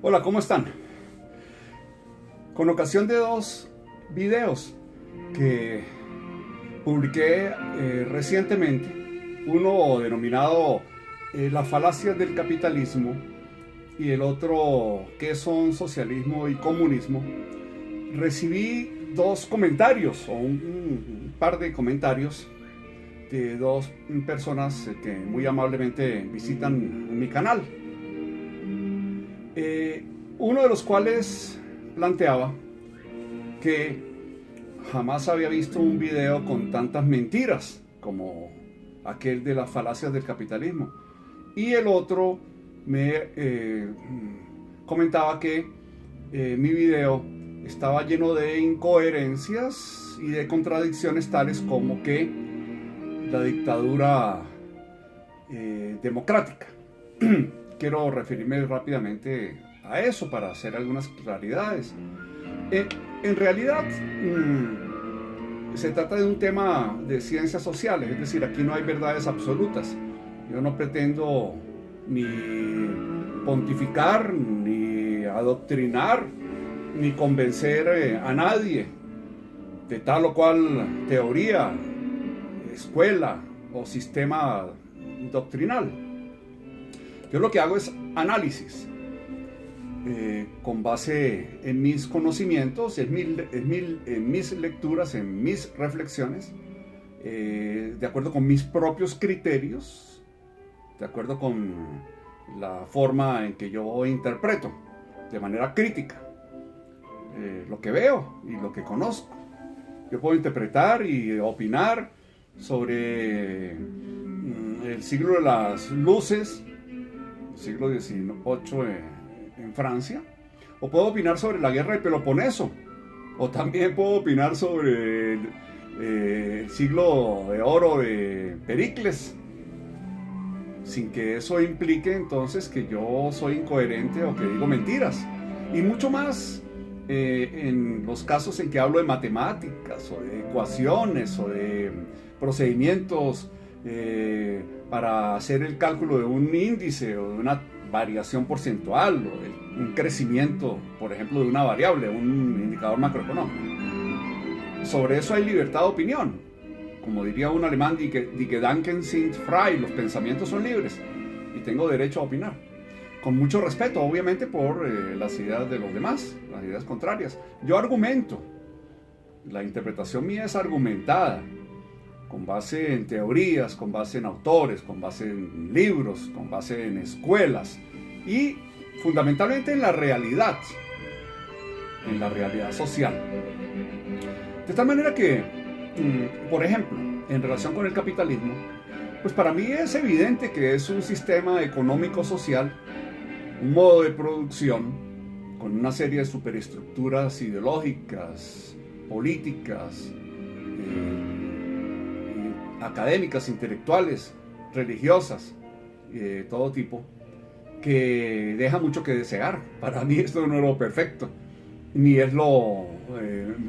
Hola, ¿cómo están? Con ocasión de dos videos que publiqué recientemente, uno denominado Las falacias del capitalismo y el otro ¿Qué son socialismo y comunismo?, recibí dos comentarios o un par de comentarios de dos personas que muy amablemente visitan mi canal. Uno de los cuales planteaba que jamás había visto un video con tantas mentiras como aquel de las falacias del capitalismo. Y el otro me comentaba que mi video estaba lleno de incoherencias y de contradicciones tales como que la dictadura democrática. Quiero referirme rápidamente a eso para hacer algunas claridades. En realidad, se trata de un tema de ciencias sociales, es decir, aquí no hay verdades absolutas. Yo no pretendo ni pontificar, ni adoctrinar, ni convencer a nadie de tal o cual teoría, escuela o sistema doctrinal. Yo lo que hago es análisis con base en mis conocimientos, en mis lecturas, en mis reflexiones, de acuerdo con mis propios criterios, de acuerdo con la forma en que yo interpreto de manera crítica lo que veo y lo que conozco. Yo puedo interpretar y opinar sobre el siglo de las luces, siglo XVIII en Francia, o puedo opinar sobre la guerra del Peloponeso, o también puedo opinar sobre el siglo de oro de Pericles, sin que eso implique entonces que yo soy incoherente o que digo mentiras. Y mucho más en los casos en que hablo de matemáticas o de ecuaciones o de procedimientos para hacer el cálculo de un índice o de una variación porcentual o de un crecimiento, por ejemplo, de una variable, un indicador macroeconómico. Sobre eso hay libertad de opinión. Como diría un alemán, die Gedanken sind frei, los pensamientos son libres y tengo derecho a opinar. Con mucho respeto, obviamente, por las ideas de los demás, las ideas contrarias. Yo argumento, la interpretación mía es argumentada, con base en teorías, con base en autores, con base en libros, con base en escuelas y fundamentalmente en la realidad social. De tal manera que, por ejemplo, en relación con el capitalismo, pues para mí es evidente que es un sistema económico-social, un modo de producción con una serie de superestructuras ideológicas, políticas, académicas, intelectuales, religiosas, de todo tipo, que deja mucho que desear. Para mí esto no es lo perfecto, ni es lo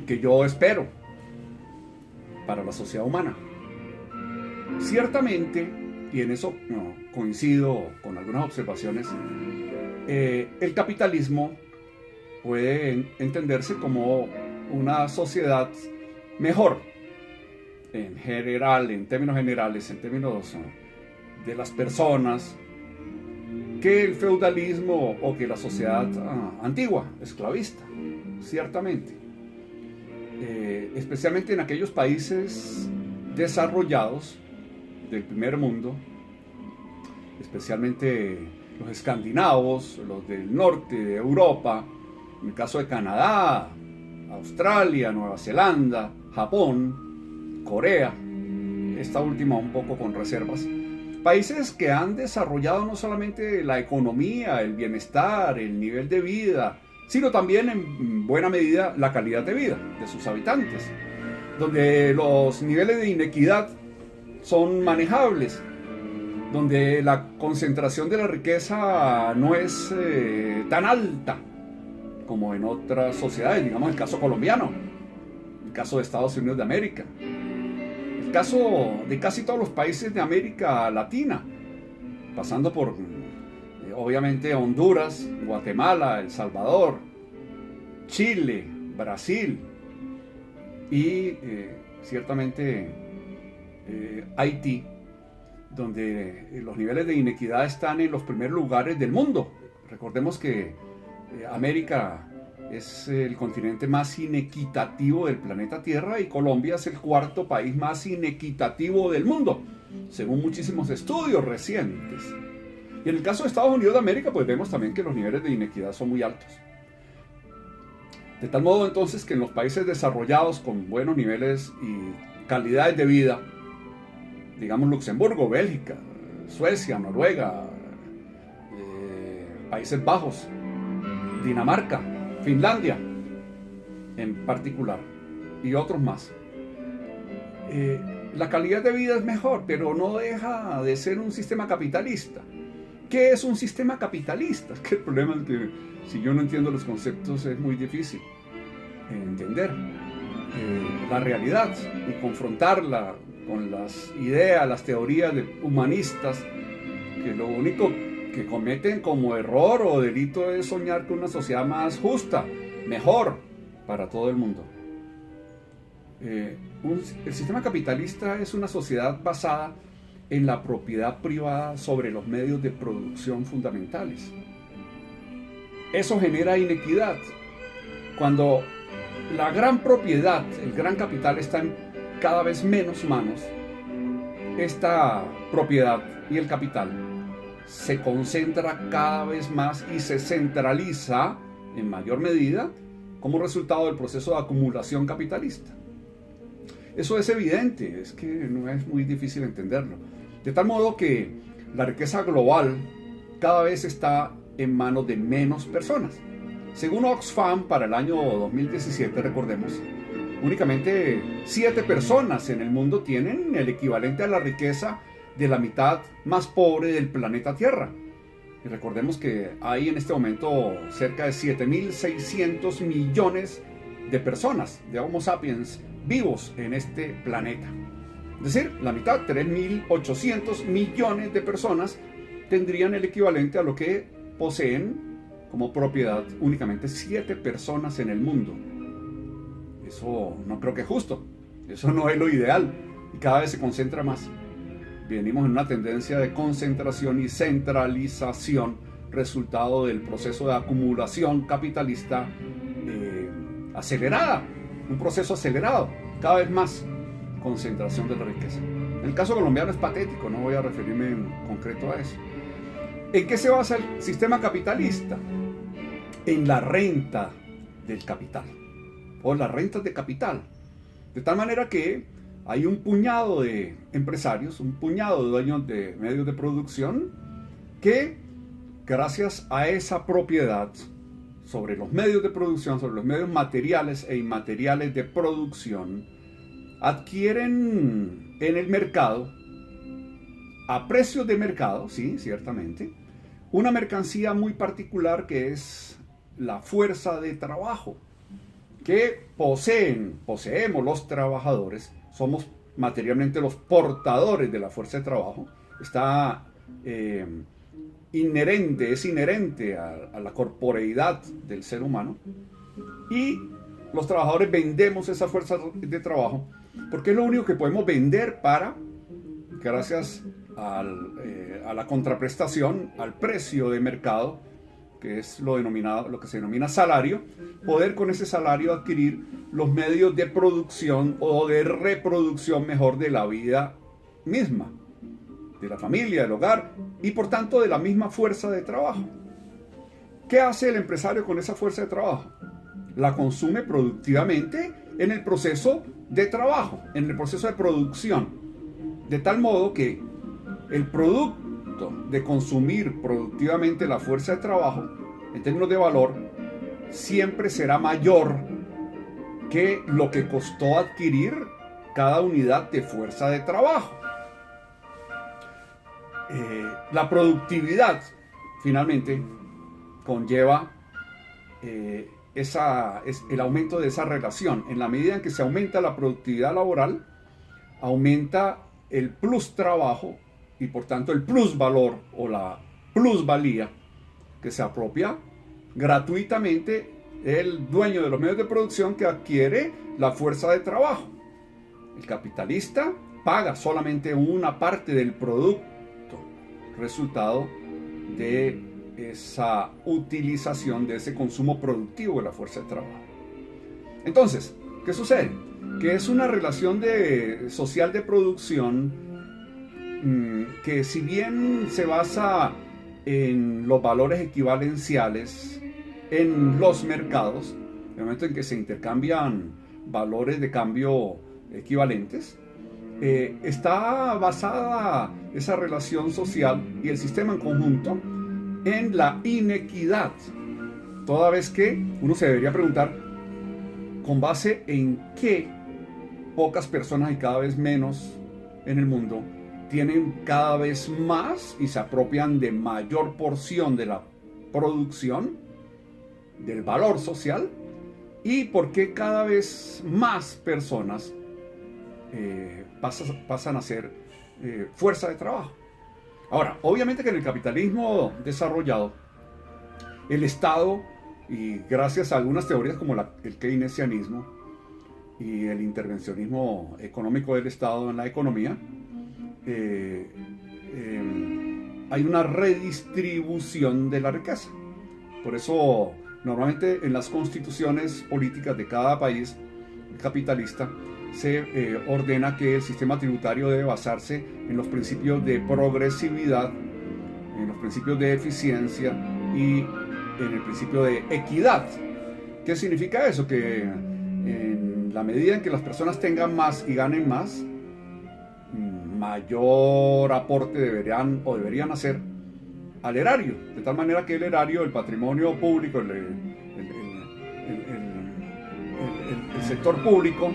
que yo espero para la sociedad humana. Ciertamente, y en eso coincido con algunas observaciones, el capitalismo puede entenderse como una sociedad mejor, en general, en términos generales, en términos de las personas, que el feudalismo o que la sociedad antigua, esclavista, ciertamente. Especialmente en aquellos países desarrollados del primer mundo, especialmente los escandinavos, los del norte de Europa, en el caso de Canadá, Australia, Nueva Zelanda, Japón, Corea, esta última un poco con reservas, países que han desarrollado no solamente la economía, el bienestar, el nivel de vida, sino también en buena medida la calidad de vida de sus habitantes, donde los niveles de inequidad son manejables, donde la concentración de la riqueza no es tan alta como en otras sociedades, digamos el caso colombiano, el caso de Estados Unidos de América, el caso de casi todos los países de América Latina, pasando por obviamente Honduras, Guatemala, El Salvador, Chile, Brasil y ciertamente Haití, donde los niveles de inequidad están en los primeros lugares del mundo. Recordemos que América es el continente más inequitativo del planeta Tierra y Colombia es el cuarto país más inequitativo del mundo, según muchísimos estudios recientes. Y en el caso de Estados Unidos de América, pues vemos también que los niveles de inequidad son muy altos. De tal modo entonces que en los países desarrollados con buenos niveles y calidades de vida, digamos Luxemburgo, Bélgica, Suecia, Noruega, Países Bajos, Dinamarca, Finlandia en particular y otros más, la calidad de vida es mejor, pero no deja de ser un sistema capitalista. ¿Qué es un sistema capitalista? Es que el problema es que si yo no entiendo los conceptos es muy difícil entender la realidad y confrontarla con las ideas, las teorías de humanistas, que lo único que cometen como error o delito es soñar con una sociedad más justa, mejor para todo el mundo. El sistema capitalista es una sociedad basada en la propiedad privada sobre los medios de producción fundamentales. Eso genera inequidad. Cuando la gran propiedad, el gran capital está en cada vez menos manos, esta propiedad y el capital se concentra cada vez más y se centraliza en mayor medida como resultado del proceso de acumulación capitalista. Eso es evidente, es que no es muy difícil entenderlo. De tal modo que la riqueza global cada vez está en manos de menos personas. Según Oxfam, para el año 2017, recordemos, únicamente 7 personas en el mundo tienen el equivalente a la riqueza de la mitad más pobre del planeta Tierra. Y recordemos que hay en este momento cerca de 7.600 millones de personas, de Homo sapiens, vivos en este planeta. Es decir, la mitad, 3.800 millones de personas, tendrían el equivalente a lo que poseen como propiedad únicamente 7 personas en el mundo. Eso no creo que es justo, eso no es lo ideal y cada vez se concentra más. Venimos en una tendencia de concentración y centralización, resultado del proceso de acumulación capitalista acelerada, un proceso acelerado, cada vez más concentración de la riqueza. En el caso colombiano es patético, no voy a referirme en concreto a eso. ¿En qué se basa el sistema capitalista? En la renta del capital o las rentas de capital, de tal manera que hay un puñado de empresarios, un puñado de dueños de medios de producción que gracias a esa propiedad sobre los medios de producción, sobre los medios materiales e inmateriales de producción, adquieren en el mercado, a precios de mercado, sí, ciertamente, una mercancía muy particular que es la fuerza de trabajo, que poseemos los trabajadores, somos materialmente los portadores de la fuerza de trabajo, está es inherente a la corporeidad del ser humano, y los trabajadores vendemos esa fuerza de trabajo porque es lo único que podemos vender para, gracias a la contraprestación, al precio de mercado, que es lo que se denomina salario, poder con ese salario adquirir los medios de producción o de reproducción mejor de la vida misma, de la familia, del hogar y por tanto de la misma fuerza de trabajo. ¿Qué hace el empresario con esa fuerza de trabajo? La consume productivamente en el proceso de trabajo, en el proceso de producción, de tal modo que el producto de consumir productivamente la fuerza de trabajo, en términos de valor, siempre será mayor que lo que costó adquirir cada unidad de fuerza de trabajo. La productividad, finalmente, conlleva el aumento de esa relación. En la medida en que se aumenta la productividad laboral, aumenta el plus trabajo y por tanto el plus valor o la plusvalía que se apropia gratuitamente el dueño de los medios de producción, que adquiere la fuerza de trabajo. El capitalista paga solamente una parte del producto, resultado de esa utilización, de ese consumo productivo de la fuerza de trabajo. Entonces, ¿qué sucede? Que es una relación social de producción que, si bien se basa en los valores equivalenciales en los mercados, en el momento en que se intercambian valores de cambio equivalentes, está basada esa relación social y el sistema en conjunto en la inequidad, toda vez que uno se debería preguntar con base en qué pocas personas y cada vez menos en el mundo tienen cada vez más y se apropian de mayor porción de la producción, del valor social, y por qué cada vez más personas pasan a ser fuerza de trabajo. Ahora, obviamente que en el capitalismo desarrollado, el Estado, y gracias a algunas teorías como el keynesianismo y el intervencionismo económico del Estado en la economía, hay una redistribución de la riqueza. Por eso, normalmente en las constituciones políticas de cada país capitalista se ordena que el sistema tributario debe basarse en los principios de progresividad, en los principios de eficiencia y en el principio de equidad. ¿Qué significa eso? Que en la medida en que las personas tengan más y ganen más, mayor aporte deberían hacer al erario, de tal manera que el erario, el patrimonio público, el sector público,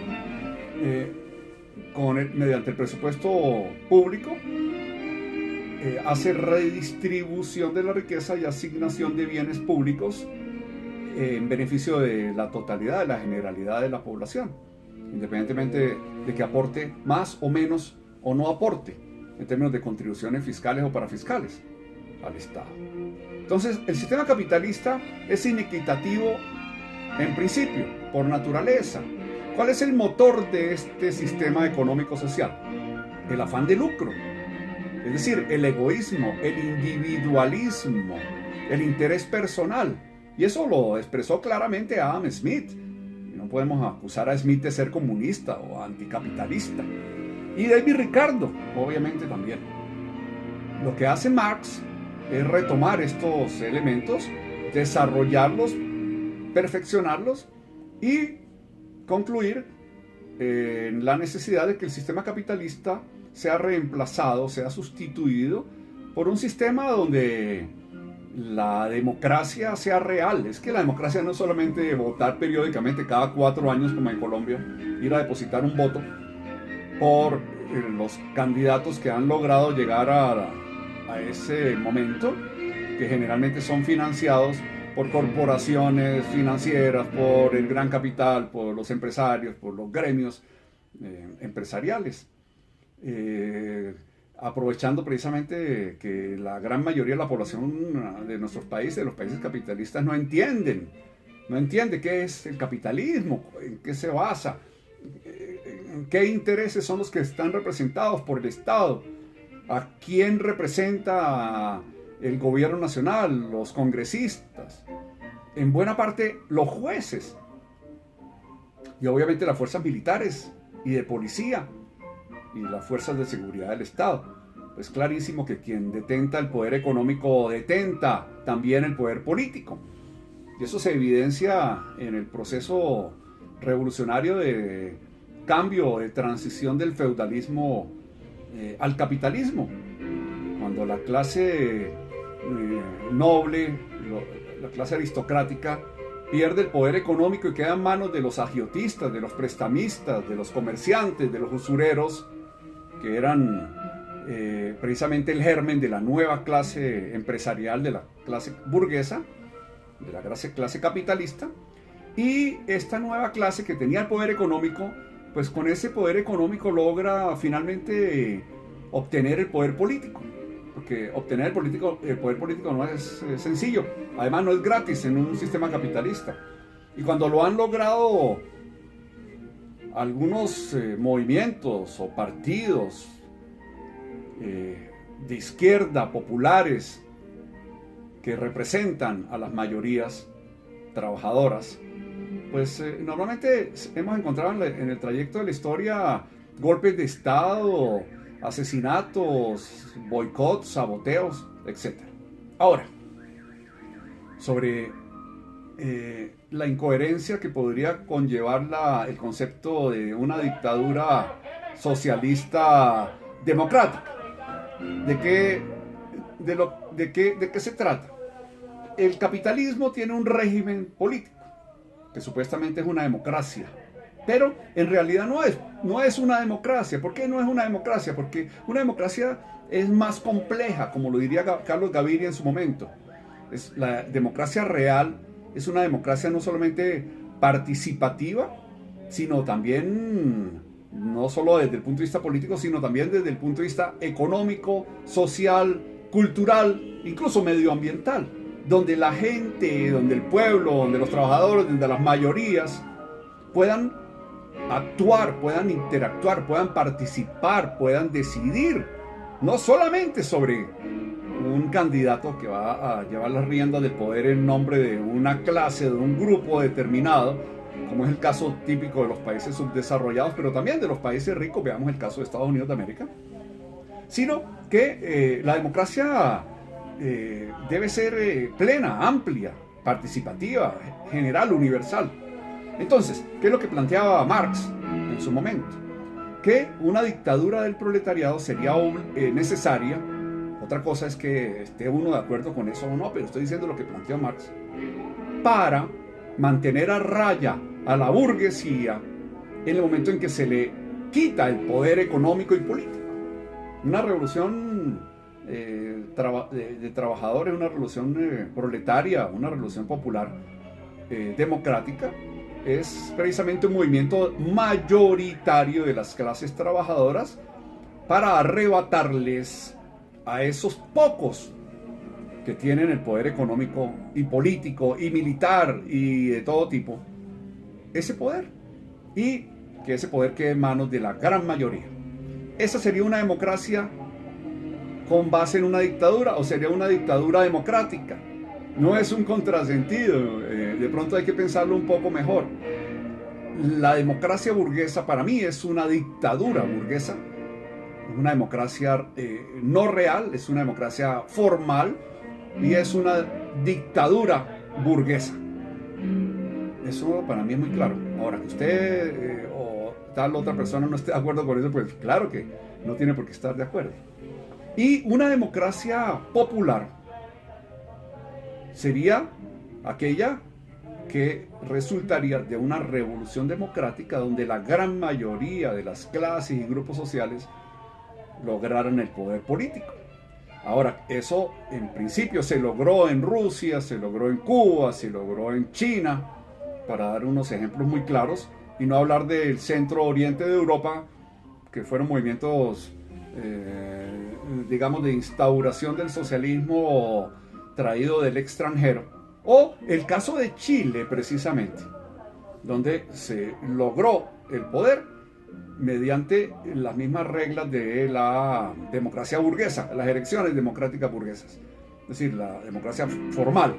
mediante el presupuesto público, hace redistribución de la riqueza y asignación de bienes públicos en beneficio de la totalidad, de la generalidad de la población, independientemente de que aporte más o menos o no aporte en términos de contribuciones fiscales o parafiscales al Estado. Entonces, el sistema capitalista es inequitativo en principio, por naturaleza. ¿Cuál es el motor de este sistema económico-social? El afán de lucro, es decir, el egoísmo, el individualismo, el interés personal. Y eso lo expresó claramente Adam Smith. No podemos acusar a Smith de ser comunista o anticapitalista. Y David Ricardo, obviamente también. Lo que hace Marx es retomar estos elementos, desarrollarlos, perfeccionarlos y concluir en la necesidad de que el sistema capitalista sea reemplazado, sea sustituido por un sistema donde la democracia sea real. Es que la democracia no es solamente votar periódicamente cada 4 años, como en Colombia, ir a depositar un voto por los candidatos que han logrado llegar a ese momento, que generalmente son financiados por corporaciones financieras, por el gran capital, por los empresarios, por los gremios empresariales, aprovechando precisamente que la gran mayoría de la población de nuestros países, de los países capitalistas, no entiende qué es el capitalismo, en qué se basa, en qué intereses son los que están representados por el Estado, a quién representa el gobierno nacional, los congresistas, en buena parte los jueces y obviamente las fuerzas militares y de policía y las fuerzas de seguridad del Estado. Es clarísimo que quien detenta el poder económico detenta también el poder político, y eso se evidencia en el proceso revolucionario de cambio, de transición del feudalismo al capitalismo, cuando la clase noble, la clase aristocrática, pierde el poder económico y queda en manos de los agiotistas, de los prestamistas, de los comerciantes, de los usureros, que eran precisamente el germen de la nueva clase empresarial, de la clase burguesa, de la clase capitalista. Y esta nueva clase que tenía el poder económico, pues con ese poder económico logra finalmente obtener el poder político, porque obtener el poder político no es sencillo. Además no es gratis en un sistema capitalista. Y cuando lo han logrado algunos movimientos o partidos de izquierda populares que representan a las mayorías trabajadoras, pues normalmente hemos encontrado en el trayecto de la historia golpes de Estado, asesinatos, boicots, saboteos, etc. Ahora, sobre la incoherencia que podría conllevar el concepto de una dictadura socialista democrática. ¿De qué se trata? El capitalismo tiene un régimen político, que supuestamente es una democracia, pero en realidad no es una democracia. ¿Por qué no es una democracia? Porque una democracia es más compleja, como lo diría Carlos Gaviria en su momento. La democracia real es una democracia no solamente participativa, sino también, no solo desde el punto de vista político, sino también desde el punto de vista económico, social, cultural, incluso medioambiental, donde la gente, donde el pueblo, donde los trabajadores, donde las mayorías puedan actuar, puedan interactuar, puedan participar, puedan decidir, no solamente sobre un candidato que va a llevar las riendas del poder en nombre de una clase, de un grupo determinado, como es el caso típico de los países subdesarrollados, pero también de los países ricos, veamos el caso de Estados Unidos de América, sino que la democracia debe ser plena, amplia, participativa, general, universal. Entonces, ¿qué es lo que planteaba Marx en su momento? Que una dictadura del proletariado sería necesaria. Otra cosa es que esté uno de acuerdo con eso o no, pero estoy diciendo lo que planteó Marx, para mantener a raya a la burguesía en el momento en que se le quita el poder económico y político. Una revolución de trabajadores, una revolución proletaria, una revolución popular democrática, es precisamente un movimiento mayoritario de las clases trabajadoras para arrebatarles a esos pocos que tienen el poder económico y político y militar y de todo tipo, ese poder, y que ese poder quede en manos de la gran mayoría. ¿Esa sería una democracia con base en una dictadura o sería una dictadura democrática? No es un contrasentido, de pronto hay que pensarlo un poco mejor. La democracia burguesa para mí es una dictadura burguesa, una democracia no real, es una democracia formal y es una dictadura burguesa. Eso para mí es muy claro. Ahora, que usted o tal otra persona no esté de acuerdo con eso, pues claro que no tiene por qué estar de acuerdo. Y una democracia popular sería aquella que resultaría de una revolución democrática donde la gran mayoría de las clases y grupos sociales lograran el poder político. Ahora, eso en principio se logró en Rusia, se logró en Cuba, se logró en China, para dar unos ejemplos muy claros, y no hablar del centro oriente de Europa, que fueron movimientos, digamos, de instauración del socialismo traído del extranjero, o el caso de Chile precisamente, donde se logró el poder mediante las mismas reglas de la democracia burguesa, las elecciones democráticas burguesas, es decir, la democracia formal.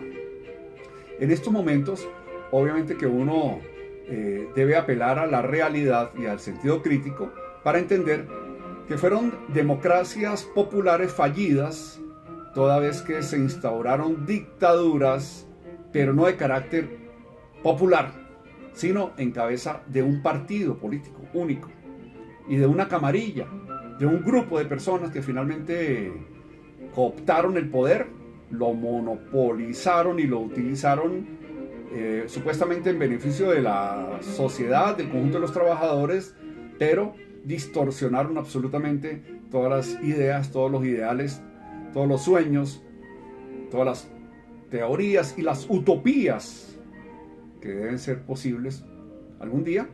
En estos momentos, obviamente que uno debe apelar a la realidad y al sentido crítico para entender que fueron democracias populares fallidas, toda vez que se instauraron dictaduras, pero no de carácter popular, sino en cabeza de un partido político único y de una camarilla, de un grupo de personas que finalmente cooptaron el poder, lo monopolizaron y lo utilizaron supuestamente en beneficio de la sociedad, del conjunto de los trabajadores, pero distorsionaron absolutamente todas las ideas, todos los ideales, todos los sueños, todas las teorías y las utopías que deben ser posibles algún día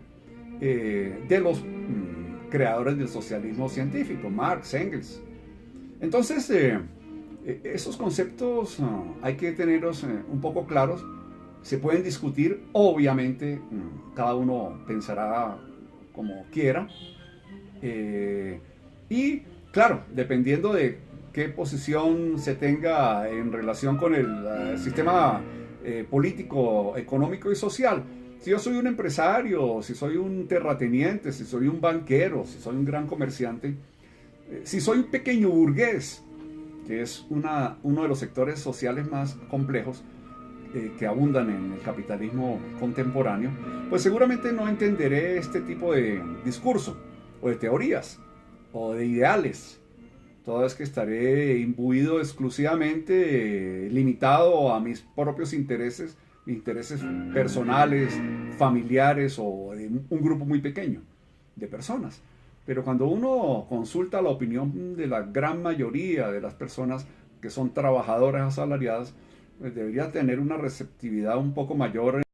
de los creadores del socialismo científico, Marx, Engels. Entonces, Esos conceptos hay que tenerlos un poco claros. Se pueden discutir, obviamente, cada uno pensará como quiera. Y claro, dependiendo de qué posición se tenga en relación con el sistema político, económico y social. Si yo soy un empresario, si soy un terrateniente, si soy un banquero, si soy un gran comerciante, si soy un pequeño burgués, que es uno de los sectores sociales más complejos que abundan en el capitalismo contemporáneo, pues seguramente no entenderé este tipo de discurso, o de teorías, o de ideales. Toda vez que estaré imbuido exclusivamente, limitado a mis propios intereses personales, familiares o de un grupo muy pequeño de personas. Pero cuando uno consulta la opinión de la gran mayoría de las personas que son trabajadoras asalariadas, pues debería tener una receptividad un poco mayor